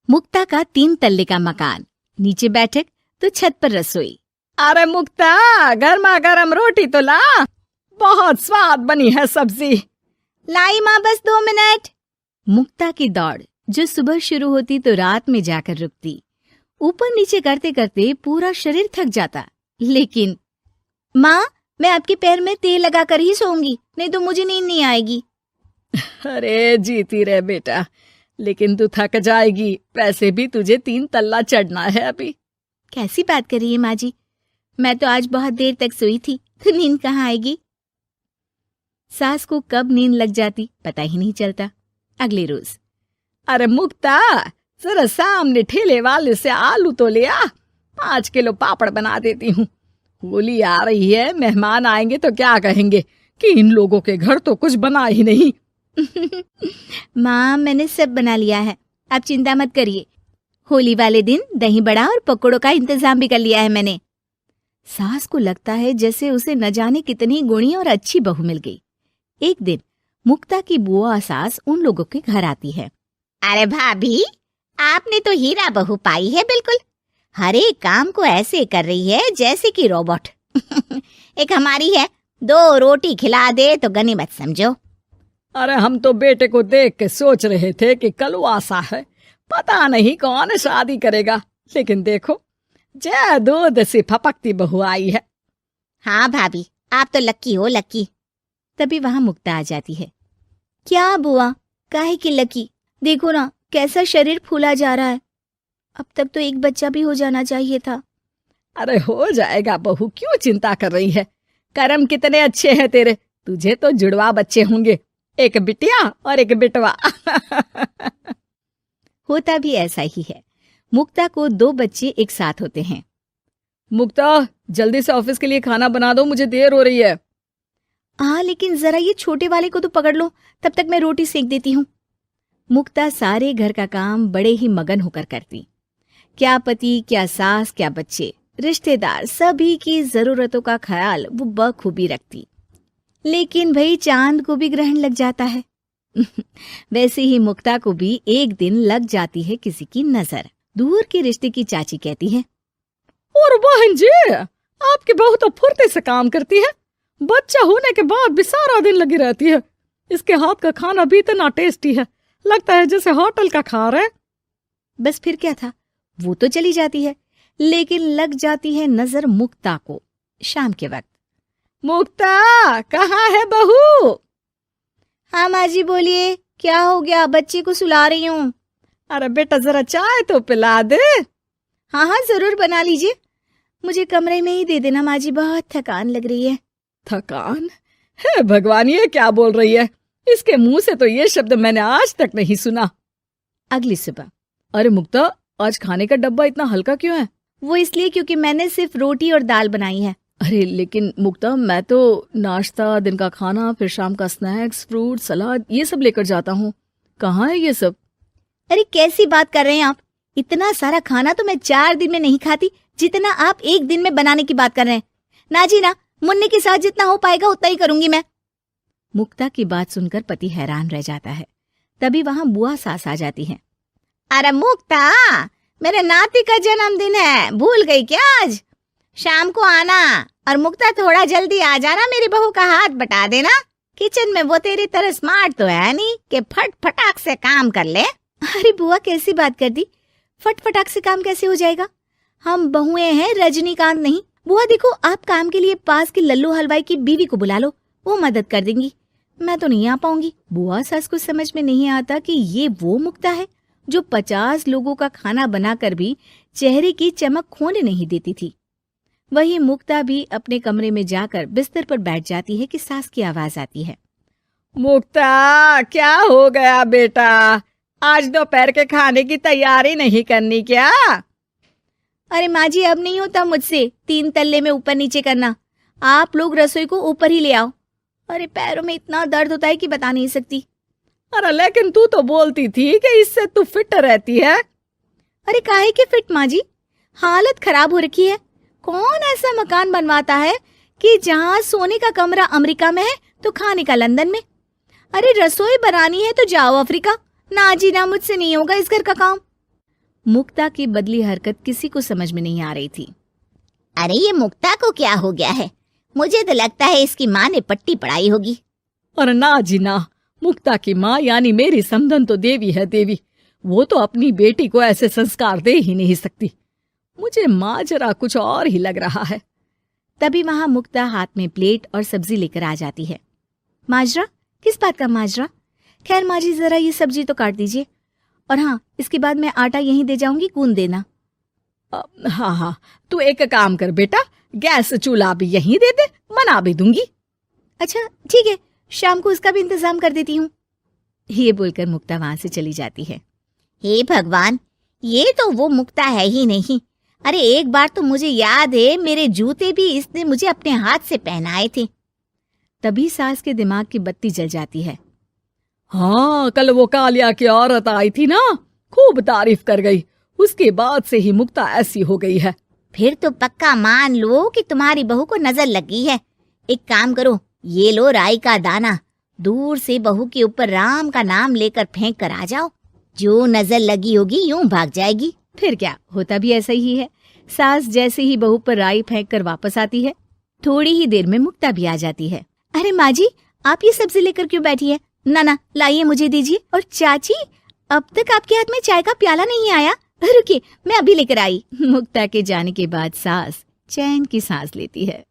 मुक्ता का 3 तल्ले का मकान, नीचे बैठक तो छत पर रसोई। अरे मुक्ता, गर्मा गर्म रोटी तो ला, बहुत स्वाद बनी है सब्जी। लाई माँ, बस 2 मिनट। मुक्ता की दौड़ जो सुबह शुरू होती तो रात में जाकर रुकती। ऊपर नीचे करते करते पूरा शरीर थक जाता, लेकिन माँ, मैं आपके पैर में तेल लगाकर ही सोऊंगी, नहीं तो मुझे नींद नहीं आएगी। अरे जीती रहे बेटा, लेकिन तू थक जाएगी, वैसे भी तुझे 3 तल्ला चढ़ना है अभी। कैसी बात कर रही है माँ जी, मैं तो आज बहुत देर तक सोई थी, तो नींद कहाँ आएगी। सास को कब नींद लग जाती पता ही नहीं चलता। अगले रोज, अरे मुक्ता, जरा सामने ठेले वाले से आलू तो ले आ, 5 किलो पापड़ बना देती हूँ। होली आ रही है, मेहमान आएंगे तो क्या कहेंगे कि इन लोगों के घर तो कुछ बना ही नहीं। माँ, मैंने सब बना लिया है, आप चिंता मत करिए। होली वाले दिन दही बड़ा और पकौड़ों का इंतजाम भी कर लिया है मैंने। सास को लगता है जैसे उसे न जाने कितनी गुणी और अच्छी बहू मिल गई। एक दिन मुक्ता की बुआ सास उन लोगों के घर आती है। अरे भाभी, आपने तो हीरा बहू पाई है बिल्कुल। हर एक काम को ऐसे कर रही है जैसे कि रोबोट। एक हमारी है, 2 रोटी खिला दे तो गनीमत समझो। अरे हम तो बेटे को देख के सोच रहे थे कि कलवासा है, पता नहीं कौन शादी करेगा, लेकिन देखो जय दूध से फपकती बहू आई है। हाँ भाभी, आप तो लक्की हो, लक्की। तभी वहां मुक्ता आ जाती है। क्या बुआ, काहे की लकी, देखो ना कैसा शरीर फूला जा रहा है। अब तक तो एक बच्चा भी हो जाना चाहिए था। अरे हो जाएगा बहू, क्यों चिंता कर रही है। कर्म कितने अच्छे हैं तेरे, तुझे तो जुड़वा बच्चे होंगे, एक बिटिया और एक बिटवा। होता भी ऐसा ही है। मुक्ता को 2 बच्चे एक साथ होते हैं। मुक्ता, जल्दी से ऑफिस के लिए खाना बना दो, मुझे देर हो रही है। हाँ, लेकिन जरा ये छोटे वाले को तो पकड़ लो, तब तक मैं रोटी सेक देती हूँ। मुक्ता सारे घर का काम बड़े ही मगन होकर करती। क्या पति, क्या सास, क्या बच्चे, रिश्तेदार, सभी की जरूरतों का ख्याल वो बखूबी रखती। लेकिन भाई चांद को भी ग्रहण लग जाता है। वैसे ही मुक्ता को भी एक दिन लग जाती है किसी की नजर। दूर के रिश्ते की चाची कहती है, और बहन जी, आपकी बहू तो फुर्ते से काम करती है, बच्चा होने के बाद भी सारा दिन लगी रहती है। इसके हाथ का खाना भी इतना टेस्टी है, लगता है जैसे होटल का खा रहे। बस फिर क्या था, वो तो चली जाती है, लेकिन लग जाती है नजर मुक्ता को। शाम के वक्त, मुक्ता, कहाँ है बहू? हाँ माँ जी, बोलिए, क्या हो गया, बच्चे को सुला रही हूँ। अरे बेटा, जरा चाय तो पिला दे। हाँ हाँ, जरूर बना लीजिए, मुझे कमरे में ही दे देना माँ जी, बहुत थकान लग रही है। थकान? है भगवान, ये क्या बोल रही है, इसके मुंह से तो ये शब्द मैंने आज तक नहीं सुना। अगली सुबह, अरे मुक्ता, आज खाने का डब्बा इतना हल्का क्यों है? वो इसलिए क्योंकि मैंने सिर्फ रोटी और दाल बनाई है। अरे लेकिन मुक्ता, मैं तो नाश्ता, दिन का खाना, फिर शाम का स्नैक्स, फ्रूट, सलाद, ये सब लेकर जाता हूँ। कहाँ है ये सब? अरे कैसी बात कर रहे हैं आप, इतना सारा खाना तो मैं 4 दिन में नहीं खाती, जितना आप 1 दिन में बनाने की बात कर रहे हैं। ना जी ना, मुन्ने के साथ जितना हो पाएगा उतना ही करूंगी मैं। मुक्ता की बात सुनकर पति हैरान रह जाता है। तभी वहां बुआ सास आ जाती है। अरे मुक्ता, मेरे नाती का जन्मदिन है, भूल गई क्या? आज शाम को आना, और मुक्ता थोड़ा जल्दी आ जाना, मेरी बहू का हाथ बटा देना। किचन में वो तेरी तरह स्मार्ट तो है नहीं कि फट फटाक से काम कर ले। अरे बुआ, कैसी बात कर दी, फट फटाक से काम कैसे हो जाएगा, हम बहुएं हैं, रजनीकांत नहीं। बुआ देखो, आप काम के लिए पास के लल्लू हलवाई की बीवी को बुला लो, वो मदद कर देंगी, मैं तो नहीं आ पाऊंगी। बुआ सास को समझ में नहीं आता कि ये वो मुक्ता है जो 50 लोगों का खाना बनाकर भी चेहरे की चमक खोने नहीं देती थी। वही मुक्ता भी अपने कमरे में जाकर बिस्तर पर बैठ जाती है कि सास की आवाज आती है। मुक्ता, क्या हो गया बेटा, आज दोपहर के खाने की तैयारी नहीं करनी क्या? अरे माँ जी, अब नहीं होता मुझसे 3 तल्ले में ऊपर नीचे करना, आप लोग रसोई को ऊपर ही ले आओ। अरे पैरों में इतना दर्द होता है कि बता नहीं सकती। अरे लेकिन तू तो बोलती थी कि इससे तू फिट रहती है। अरे काहे के फिट माँ जी, हालत खराब हो रखी है। कौन ऐसा मकान बनवाता है कि जहाँ सोने का कमरा अमेरिका में है तो खाने का लंदन में। अरे रसोई बनानी है तो जाओ अफ्रीका। ना जी ना, मुझसे नहीं होगा इस घर का काम। मुक्ता की बदली हरकत किसी को समझ में नहीं आ रही थी। अरे ये मुक्ता को क्या हो गया है? मुझे तो लगता है इसकी माँ ने पट्टी पढ़ाई होगी। और ना जी ना, मुक्ता की माँ यानी मेरी समधन तो देवी है देवी। वो तो अपनी बेटी को ऐसे संस्कार दे ही नहीं सकती। मुझे माजरा कुछ और ही लग रहा है। तभी वहां मुक्ता हाथ में प्लेट और सब्जी लेकर आ जाती है। माजरा? किस बात का माजरा? खैर माँ जी, जरा ये सब्जी तो काट दीजिए, और हाँ, इसके बाद मैं आटा यहीं दे जाऊंगी, गूंद देना। हाँ हाँ, तू एक काम कर बेटा, गैस चूल्हा भी यहीं दे दे, बना भी दूंगी। अच्छा ठीक है, शाम को इसका भी इंतजाम कर देती हूँ। ये बोलकर मुक्ता वहां से चली जाती है। हे भगवान, ये तो वो मुक्ता है ही नहीं। अरे एक बार तो मुझे याद है, मेरे जूते भी इसने मुझे अपने हाथ से पहनाए थे। तभी सास के दिमाग की बत्ती जल जाती है। हाँ, कल वो कालिया की औरत आई थी ना, खूब तारीफ कर गई। उसके बाद से ही मुक्ता ऐसी हो गई है। फिर तो पक्का मान लो कि तुम्हारी बहू को नजर लगी है। एक काम करो, ये लो राई का दाना, दूर से बहू के ऊपर राम का नाम लेकर फेंक कर आ जाओ। जो नजर लगी होगी यूं भाग जाएगी। फिर क्या, होता भी ऐसा ही है। सास जैसे ही बहू पर राई फेंक कर वापस आती है, थोड़ी ही देर में मुक्ता भी आ जाती है। अरे माँ जी, आप ये सब्जी लेकर क्यों बैठी है? ना लाइए, मुझे दीजिए। और चाची, अब तक आपके हाथ में चाय का प्याला नहीं आया। रुकिए, मैं अभी लेकर आई। मुक्ता के जाने के बाद सास चैन की सांस लेती है।